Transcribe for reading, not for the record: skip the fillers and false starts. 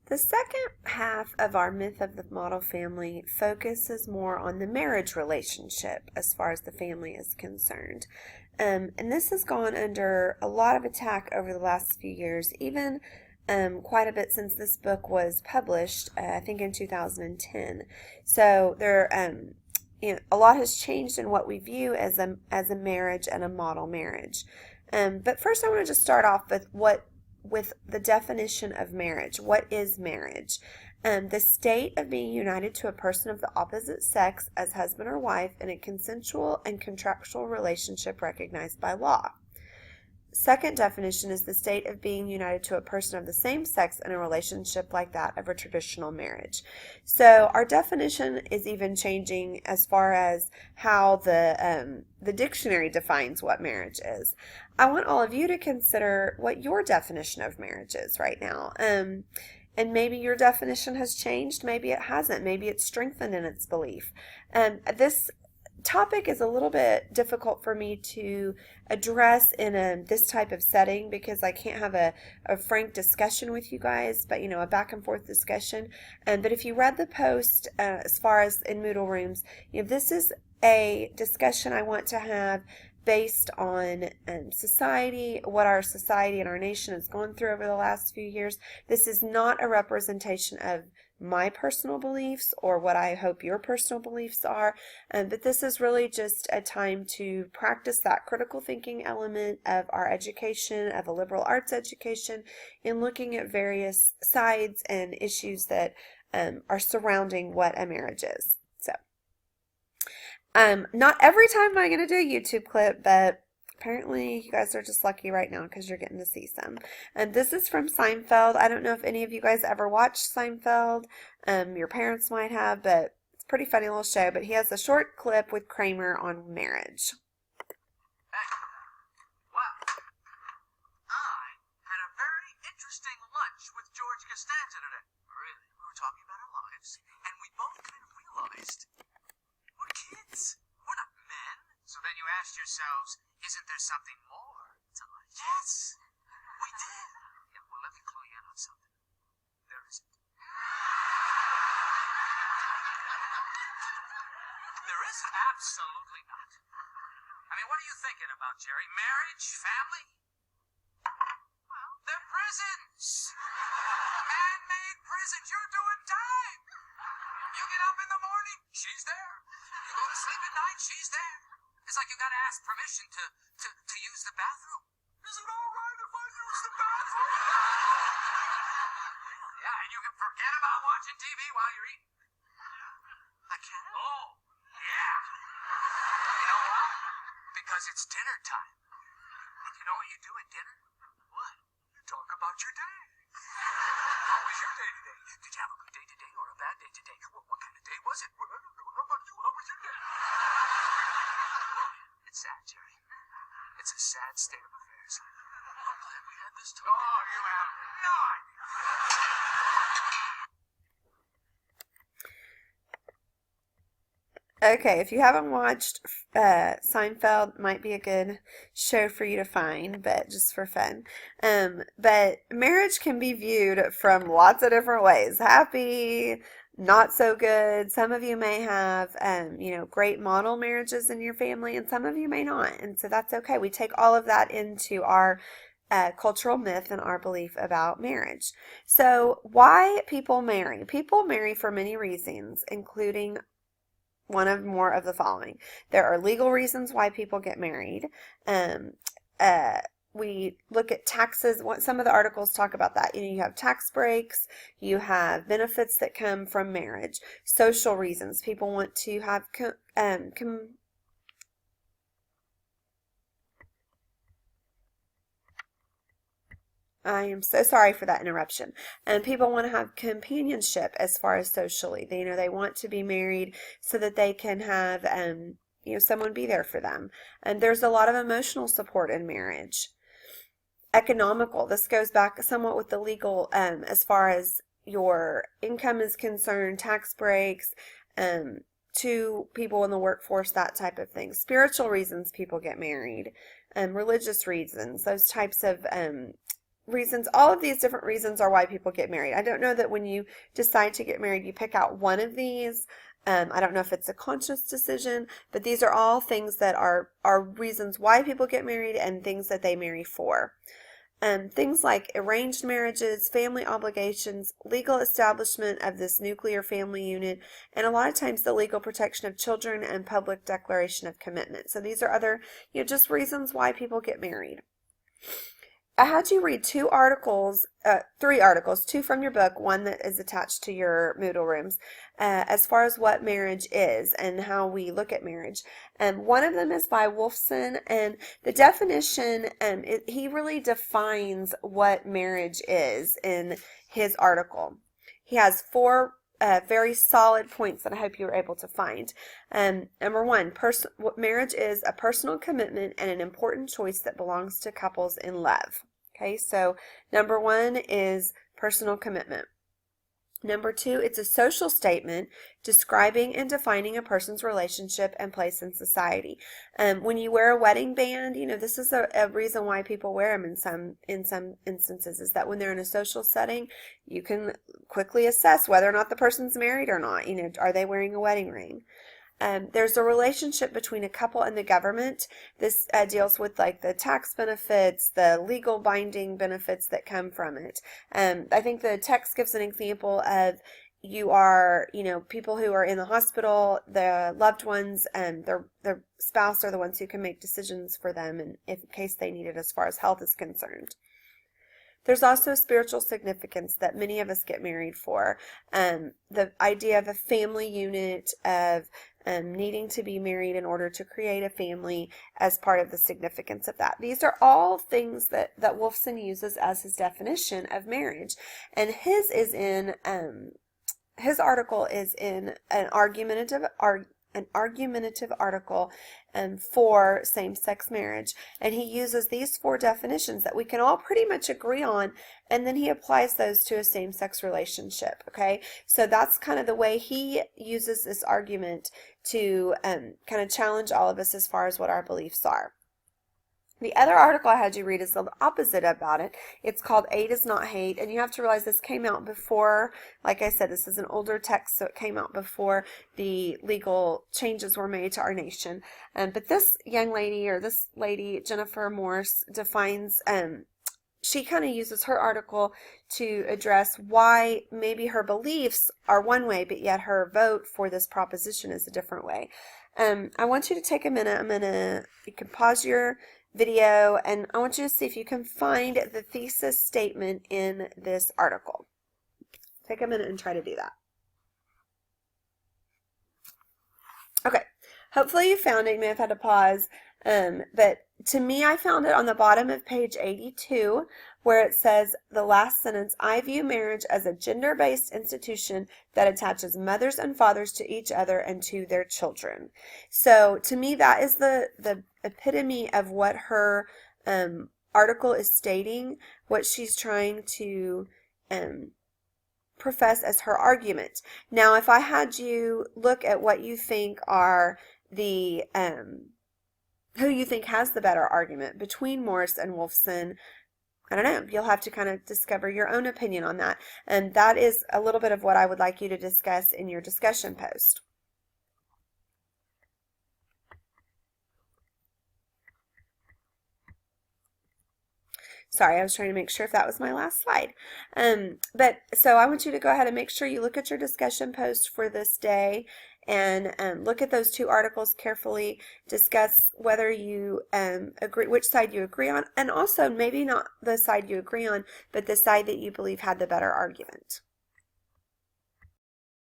The second half of our myth of the model family focuses more on the marriage relationship as far as the family is concerned. And this has gone under a lot of attack over the last few years, even quite a bit since this book was published, I think in 2010. So a lot has changed in what we view as a marriage and a model marriage. But first, I want to just start off with the definition of marriage. What is marriage? The state of being united to a person of the opposite sex as husband or wife in a consensual and contractual relationship recognized by law. Second definition is the state of being united to a person of the same sex in a relationship like that of a traditional marriage. So our definition is even changing as far as how the dictionary defines what marriage is. I want all of you to consider what your definition of marriage is right now. And maybe your definition has changed, maybe it hasn't, maybe it's strengthened in its belief. This topic is a little bit difficult for me to address in this type of setting because I can't have a frank discussion with you guys, but a back and forth discussion. But if you read the post as far as in Moodle Rooms, this is a discussion I want to have based on society, what our society and our nation has gone through over the last few years. This is not a representation of my personal beliefs or what I hope your personal beliefs are, but this is really just a time to practice that critical thinking element of our education, of a liberal arts education, in looking at various sides and issues that are surrounding what a marriage is. So, not every time am I going to do a YouTube clip, but apparently you guys are just lucky right now because you're getting to see some. And this is from Seinfeld. I don't know if any of you guys ever watched Seinfeld. Your parents might have, but it's a pretty funny little show. But he has a short clip with Kramer on marriage. Hey, well, I had a very interesting lunch with George Costanza today. Really? We were talking about our lives, and we both kind of realized we're kids. We're not men. So then you asked yourselves, isn't there something more to life? Yes, we did. Yeah, well, let me clue you in on something. There isn't. There isn't? Absolutely not. I mean, what are you thinking about, Jerry? Marriage? Family? Well, they're prisons. Man-made prisons. You're doing time. You get up in the morning, she's there. You go to sleep at night, she's there. It's like you gotta ask permission to use the bathroom. Is it all right if I use the bathroom? Yeah, and you can forget about watching TV while you're eating. I can? Oh, yeah. You know why? Because it's dinner time. And you know what you do at dinner? What? You talk about your day. How was your day today? Did you have a good day today or a bad day today? What kind of day was it? Well, I don't know. How about you? How was your day? It's sad, Jerry. It's a sad state of affairs. I'm glad we had this talk. Oh, you have no idea. Okay, if you haven't watched Seinfeld, might be a good show for you to find, but just for fun. But marriage can be viewed from lots of different ways. Happy, not so good. Some of you may have, great model marriages in your family, and some of you may not. And so that's okay. We take all of that into our cultural myth and our belief about marriage. So why people marry? People marry for many reasons, including one of more of the following. There are legal reasons why people get married. We look at taxes. Some of the articles talk about that. You have tax breaks. You have benefits that come from marriage. Social reasons. People want to have I am so sorry for that interruption. And people want to have companionship as far as socially. They want to be married so that they can have, someone be there for them. And there's a lot of emotional support in marriage. Economical. This goes back somewhat with the legal, as far as your income is concerned, tax breaks, to people in the workforce, that type of thing. Spiritual reasons people get married, religious reasons, those types of reasons, all of these different reasons are why people get married. I don't know that when you decide to get married, you pick out one of these. I don't know if it's a conscious decision, but these are all things that are reasons why people get married and things that they marry for. Things like arranged marriages, family obligations, legal establishment of this nuclear family unit, and a lot of times the legal protection of children and public declaration of commitment. So these are other, just reasons why people get married. I had you read three articles, two from your book, one that is attached to your Moodle rooms, as far as what marriage is and how we look at marriage. One of them is by Wolfson, and the definition, he really defines what marriage is in his article. He has four very solid points that I hope you were able to find. Number one, marriage is a personal commitment and an important choice that belongs to couples in love. Okay, so number one is personal commitment. Number two, it's a social statement describing and defining a person's relationship and place in society. When you wear a wedding band, this is a reason why people wear them in some instances, is that when they're in a social setting, you can quickly assess whether or not the person's married or not. Are they wearing a wedding ring? There's a relationship between a couple and the government. This deals with like the tax benefits, the legal binding benefits that come from it. I think the text gives an example of people who are in the hospital, the loved ones, and their spouse are the ones who can make decisions for them in case they need it as far as health is concerned. There's also spiritual significance that many of us get married for. The idea of a family unit, of needing to be married in order to create a family as part of the significance of that. These are all things that Wolfson uses as his definition of marriage. And his article is in an argumentative article for same-sex marriage, and he uses these four definitions that we can all pretty much agree on, and then he applies those to a same-sex relationship. Okay, so that's kind of the way he uses this argument to kind of challenge all of us as far as what our beliefs are. The other article I had you read is the opposite about it. It's called "A Does Not Hate," and you have to realize this came out before, like I said, this is an older text, so it came out before the legal changes were made to our nation. But this young lady, or this lady, Jennifer Morse, defines, she kind of uses her article to address why maybe her beliefs are one way, but yet her vote for this proposition is a different way. I want you to take a minute. You can pause your video, and I want you to see if you can find the thesis statement in this article. Take a minute and try to do that. Okay, hopefully you found it. You may have had to pause, but to me, I found it on the bottom of page 82, where it says the last sentence, "I view marriage as a gender-based institution that attaches mothers and fathers to each other and to their children." So to me, that is the epitome of what her article is stating, what she's trying to profess as her argument. Now, if I had you look at what you think are the who you think has the better argument between Morse and Wolfson, I don't know. You'll have to kind of discover your own opinion on that. And that is a little bit of what I would like you to discuss in your discussion post. Sorry, I was trying to make sure if that was my last slide. So I want you to go ahead and make sure you look at your discussion post for this day and look at those two articles carefully, discuss whether you agree, which side you agree on, and also maybe not the side you agree on, but the side that you believe had the better argument.